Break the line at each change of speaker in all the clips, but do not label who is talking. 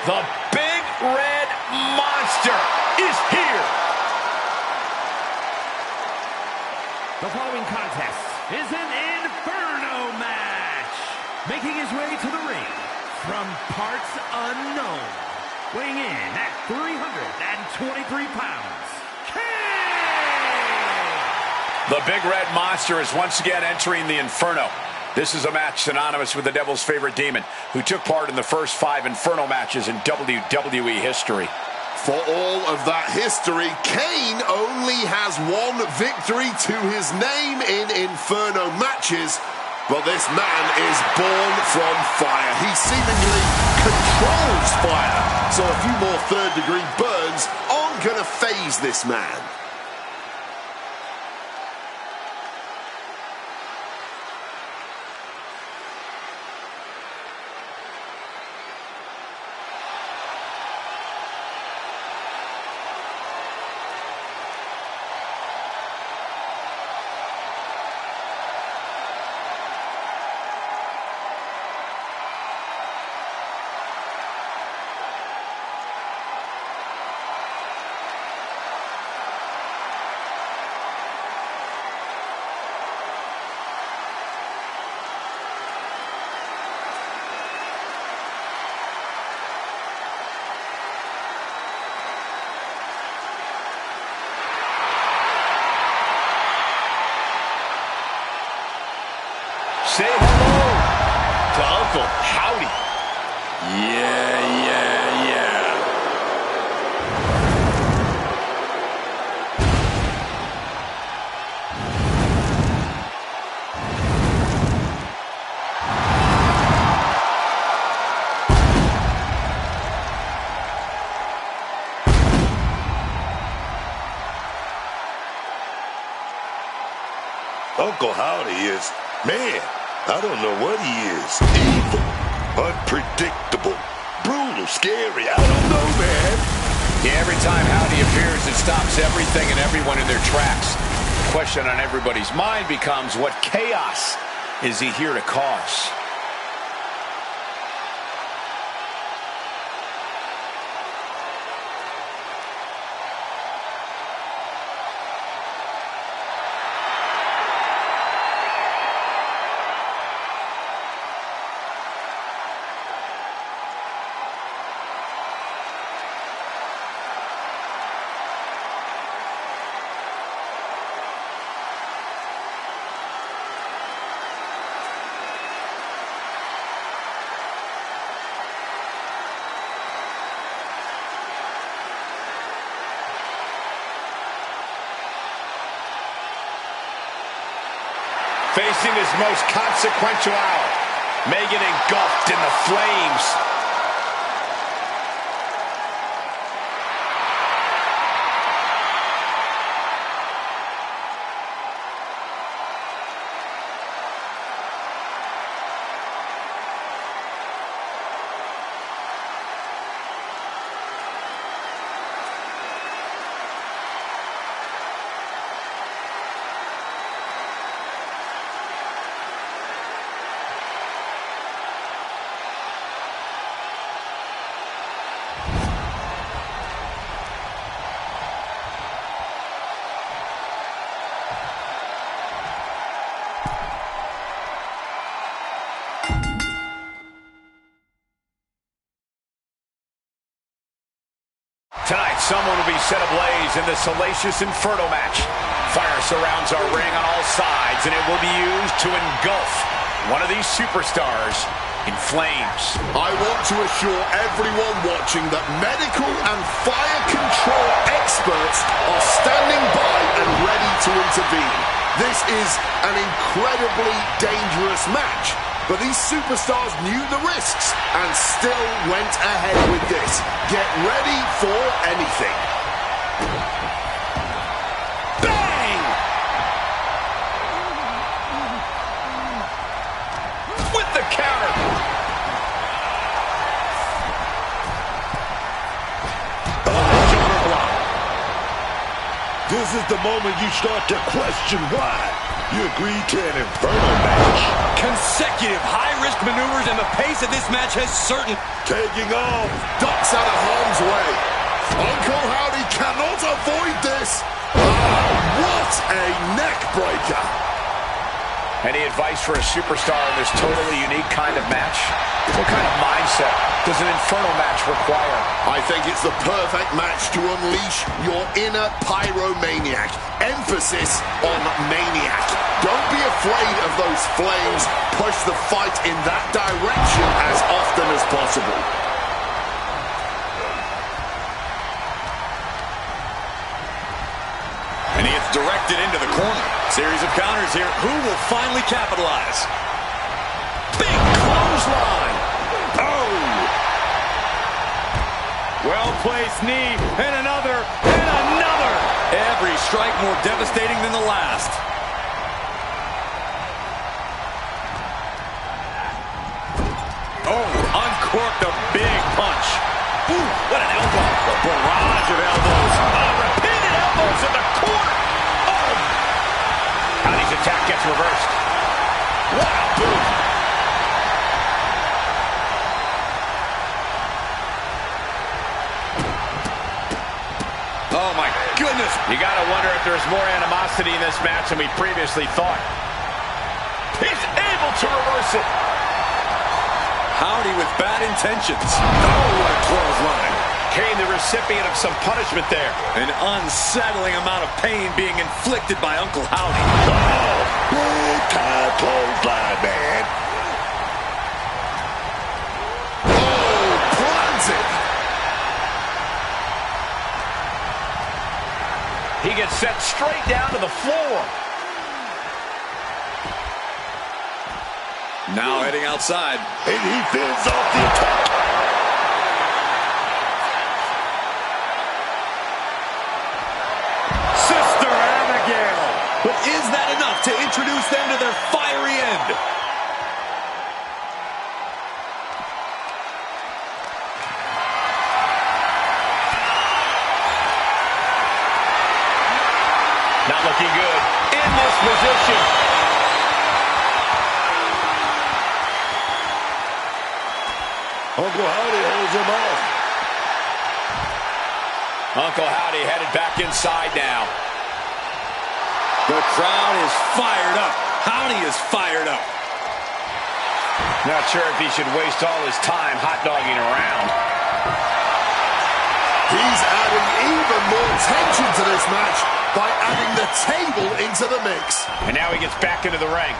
The Big Red Monster is here.
The following contest is an Inferno match. Making his way to the ring from parts unknown, weighing in at 323 pounds,
The Big Red Monster is once again entering the Inferno. This is a match synonymous with the Devil's favorite demon, who took part in the first 5 Inferno matches in WWE history.
For all of that history, Kane only has one victory to his name in Inferno matches, but this man is born from fire. He seemingly controls fire, so a few more third-degree burns aren't going to faze this man.
Say hello to Uncle Howdy.
Yeah.
Uncle Howdy is, man, I don't know what he is. Evil, unpredictable, brutal, scary. I don't know, man.
Yeah, every time Howdy appears, it stops everything and everyone in their tracks. The question on everybody's mind becomes, what chaos is he here to cause? Facing his most consequential hour, may get engulfed in the flames. Tonight, someone will be set ablaze in the Salacious Inferno match. Fire surrounds our ring on all sides, and it will be used to engulf one of these superstars in flames.
I want to assure everyone watching that medical and fire control experts are standing by and ready to intervene. This is an incredibly dangerous match, but these superstars knew the risks and still went ahead with this. Get ready for anything.
Bang! With the counter.
This is the moment you start to question why. You agreed to an Inferno match.
Consecutive high-risk maneuvers, and the pace of this match has certain...
Taking off.
Ducks out of harm's way. Uncle Howdy cannot avoid this. What a neck breaker.
Any advice for a superstar in this totally unique kind of match? What kind of mindset does an Inferno match require?
I think it's the perfect match to unleash your inner pyromaniac. Emphasis on maniac. Don't be afraid of those flames. Push the fight in that direction as often as possible.
And he gets directed into the corner. Series of counters here. Who will finally capitalize? Big clothesline. Oh! Well-placed knee, and another, and another. Every strike more devastating than the last. Oh, uncorked a big punch. Ooh, what an elbow. A barrage of elbows. Repeated elbows in the corner. Oh!
Howdy's attack gets reversed.
What a boot. Oh, my goodness.
You gotta wonder if there's more animosity in this match than we previously thought. He's able to reverse it.
Howdy with bad intentions. Oh, what a clothesline.
Kane, the recipient of some punishment there.
An unsettling amount of pain being inflicted by Uncle Howdy.
Oh, big time clothesline, man.
Oh, planted.
He gets sent straight down to the floor.
Now heading outside.
And he fends off the attack.
Sister Abigail. But is that enough to introduce them to their fiery end?
Not looking good in this position.
Uncle Howdy holds him off.
Uncle Howdy headed back inside now.
The crowd is fired up. Howdy is fired up.
Not sure if he should waste all his time hot-dogging around.
He's adding even more tension to this match by adding the table into the mix.
And now he gets back into the ring.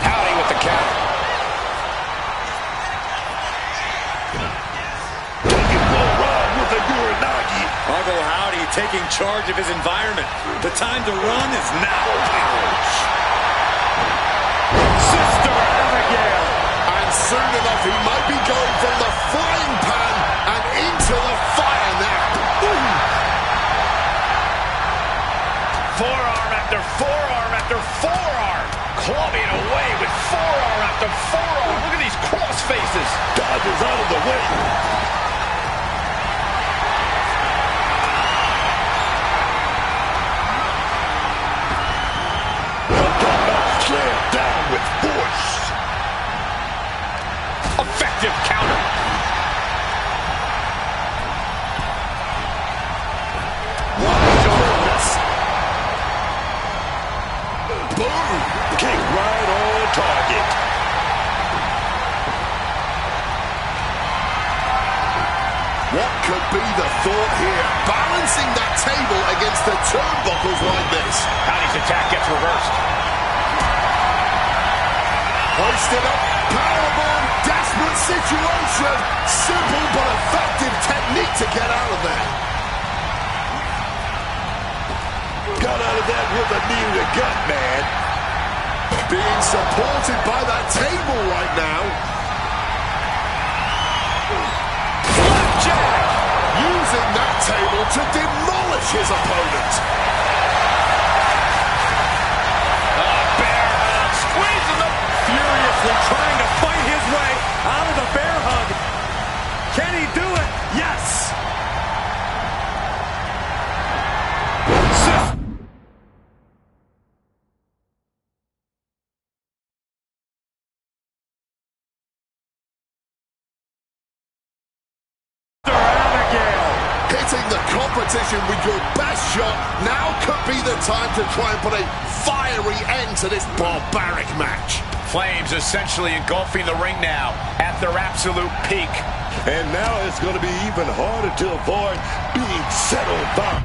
Howdy with the counter.
Taking full run with a Uranagi.
Uncle Howdy taking charge of his environment. The time to run is now. Sister Abigail.
And soon enough, he might be going from the frying pan and into the fire now. Ooh.
Forearm after forearm after forearm. Clubbing away with forearm after forearm. Look at these cross faces.
Dodges out of the way. Slammed down with force.
Effective counter.
Watch over this.
Boom. Kick right on target.
What could be the thought here? Balancing that table against the turnbuckles like this.
Howdy's attack gets reversed.
Hoisted up, powerbomb, desperate situation. Simple but effective technique to get out of there.
Got out of that with a knee to the gut, man.
Being supported by that table right now.
Flapjack!
Using that table to demolish his opponent.
Bear hug, squeezing the...
Furiously trying to fight his way out of the bear hug. Can he do
competition with your best shot, now could be the time to try and put a fiery end to this barbaric match.
Flames essentially engulfing the ring now at their absolute peak.
And now it's going to be even harder to avoid being set on fire.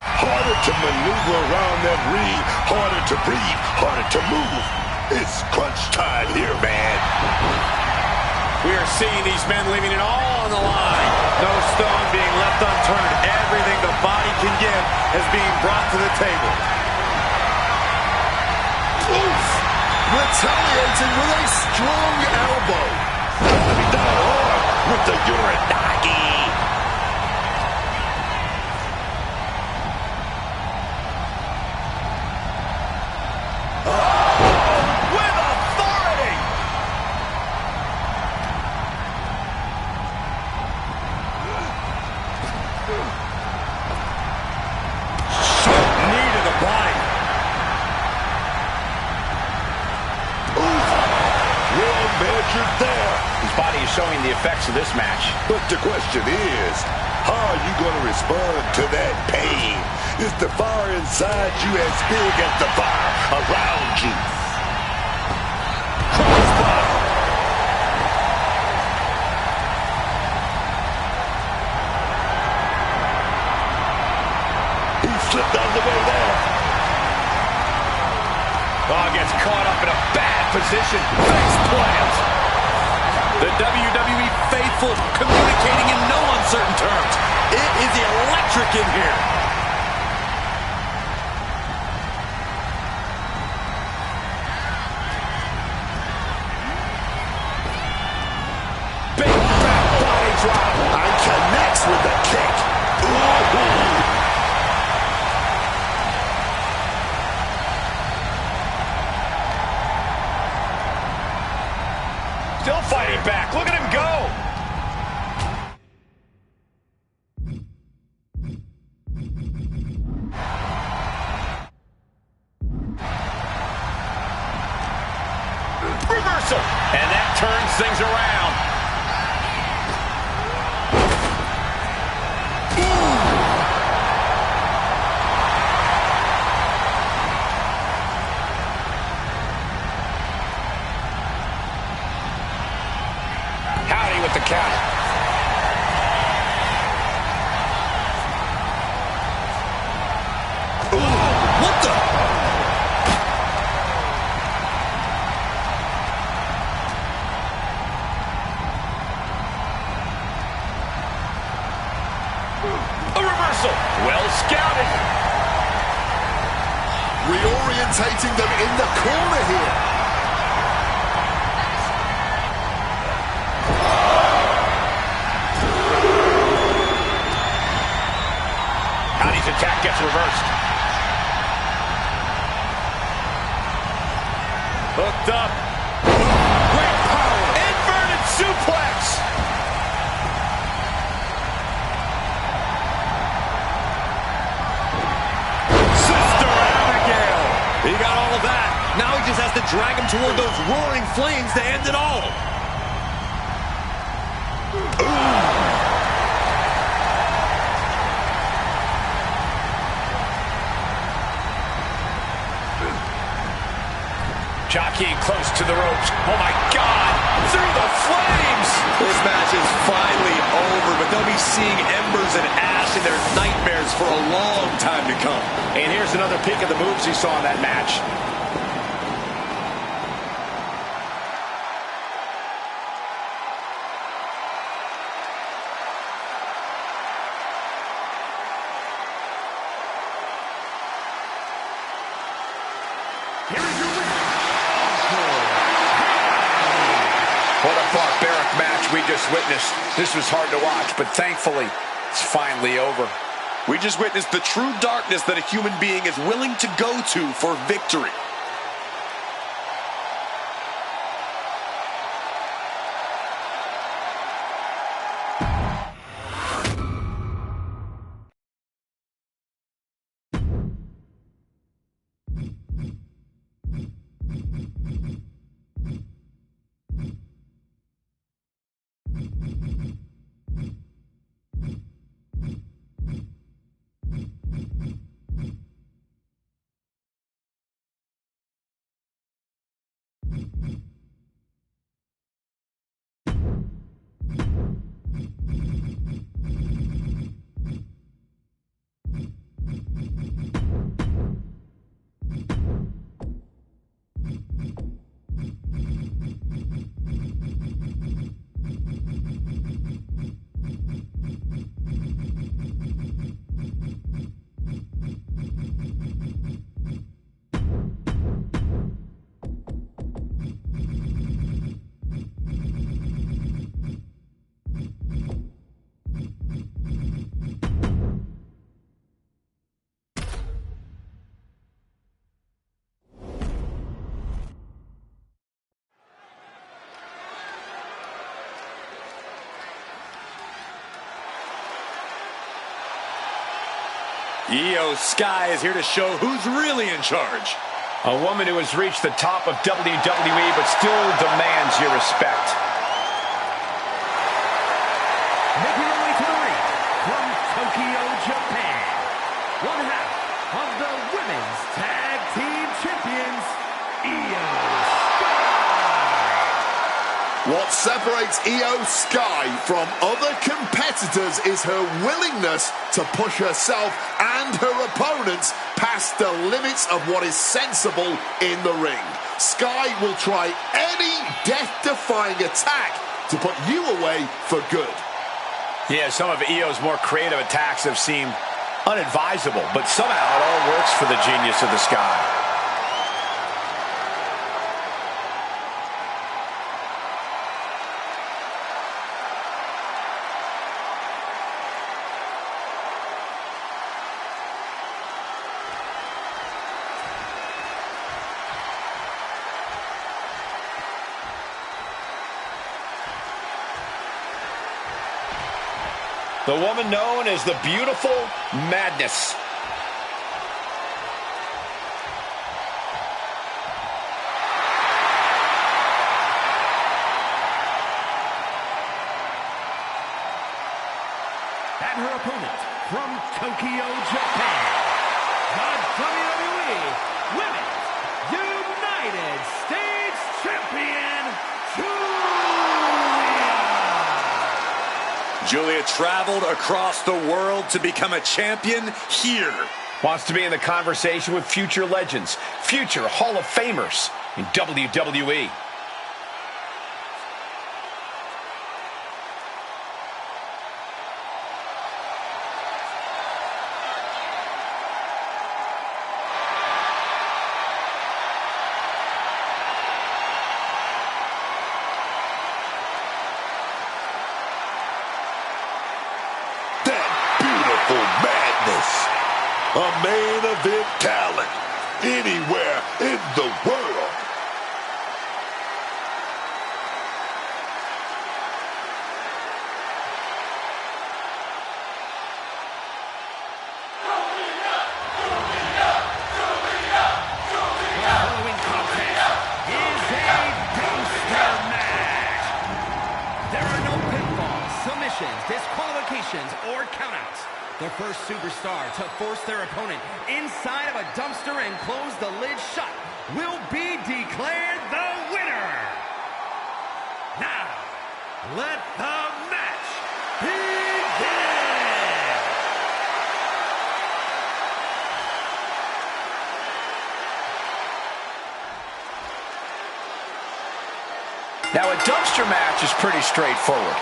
Harder to maneuver around that ring, harder to breathe, harder to move. It's crunch time here, man.
We are seeing these men leaving it all on the line. No stone being left unturned. Everything the body can give is being brought to the table.
Oof! Retaliating with a strong elbow.
Gotta be done hard with the uranagi.
His body is showing the effects of this match.
But the question is, how are you going to respond to that pain? Is the fire inside you as big as the fire around you? Crossbody. He slipped out of the way there.
Oh, gets caught up in a bad position. Face plant. The WWE faithful communicating in no uncertain terms. It is electric in here. Big back body drop.
And connects with the kick. Ooh.
Still fighting back. Look at him go. Reversal. And that turns things around. With the count. Ooh, what the? A reversal. Well scouted.
Reorientating them in the corner here.
Attack gets reversed. Hooked up. Great power. Inverted suplex. Sister Abigail. He got all of that. Now he just has to drag him toward those roaring flames to end it all. Jockeying close to the ropes. Oh, my God. Through the flames. This match is finally over, but they'll be seeing embers and ash in their nightmares for a long time to come. And here's another peek of the moves he saw in that match.
Here is your winner.
What a barbaric match we just witnessed. This was hard to watch, but thankfully, it's finally over.
We just witnessed the true darkness that a human being is willing to go to for victory. Io Sky is here to show who's really in charge.
A woman who has reached the top of WWE but still demands your respect.
Making her way to the ring from Tokyo, Japan, one half of the Women's Tag Team Champions, Io Sky.
What separates Io Sky from other competitors is her willingness to push herself and her opponents past the limits of what is sensible in the ring. Sky will try any death-defying attack to put you away for good.
Yeah, some of Io's more creative attacks have seemed unadvisable, but somehow it all works for the genius of the Sky. The woman known as the Beautiful Madness.
And her opponent from Tokyo, Japan, the WWE Women's United States Champion,
Julia traveled across the world to become a champion here.
Wants to be in the conversation with future legends, future Hall of Famers in WWE.
Madness. A main event talent anywhere in the world.
following contest is a dumpster match. There are no pinfalls, submissions, disqualifications, or countouts. The first superstar to force their opponent inside of a dumpster and close the lid shut will be declared the winner. Now, let the match begin.
Now, a dumpster match is pretty straightforward.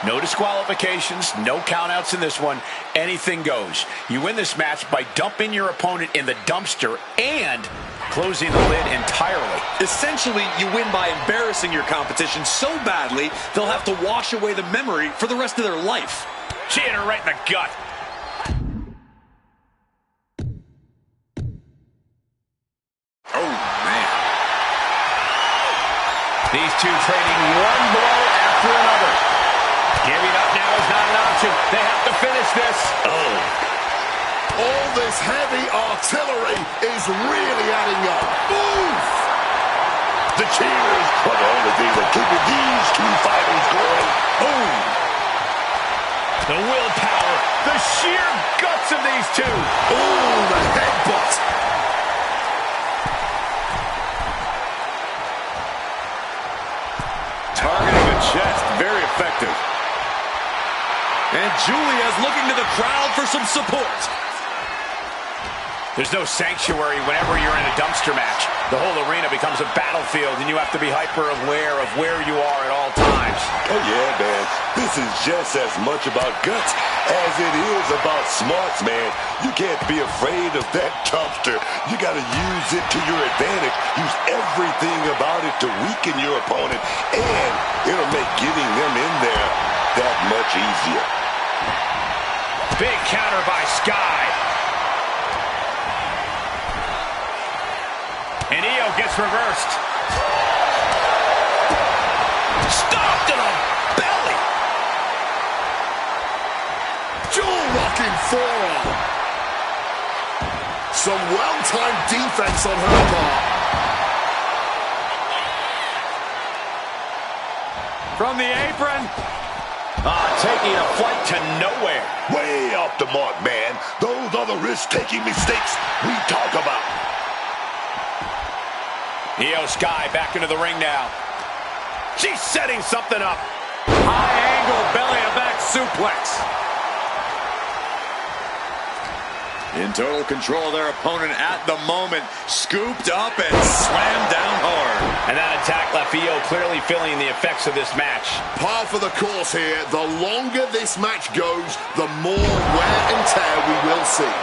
No disqualifications, no countouts in this one. Anything goes. You win this match by dumping your opponent in the dumpster and closing the lid entirely.
Essentially, you win by embarrassing your competition so badly, they'll have to wash away the memory for the rest of their life.
She hit her right in the gut.
Oh, man.
These two trading one blow after another. Giving up now is not an option. They have to finish this.
Oh. All this heavy artillery is really adding up. Oof!
The cheers are the only thing that keeping these two fighters going.
Boom! The willpower, the sheer guts of these two.
Ooh, the headbutt.
Targeting the chest, very effective. And Julia's looking to the crowd for some support.
There's no sanctuary whenever you're in a dumpster match. The whole arena becomes a battlefield, and you have to be hyper aware of where you are at all times.
Oh, yeah, man. This is just as much about guts as it is about smarts, man. You can't be afraid of that dumpster. You got to use it to your advantage. Use everything about it to weaken your opponent, and it'll make getting them in there that much easier.
Big counter by Sky. And Io gets reversed.
Stopped in the belly. Jaw-rocking forearm. Some well-timed defense on her part.
From the apron.
Taking a flight to nowhere.
Way off the mark, man. Those are the risk-taking mistakes we talk about.
Io Sky back into the ring now. She's setting something up.
High angle belly-to-back suplex. In total control of their opponent at the moment. Scooped up and slammed down hard.
And that attack left Io clearly feeling the effects of this match.
Par for the course here. The longer this match goes, the more wear and tear we will see.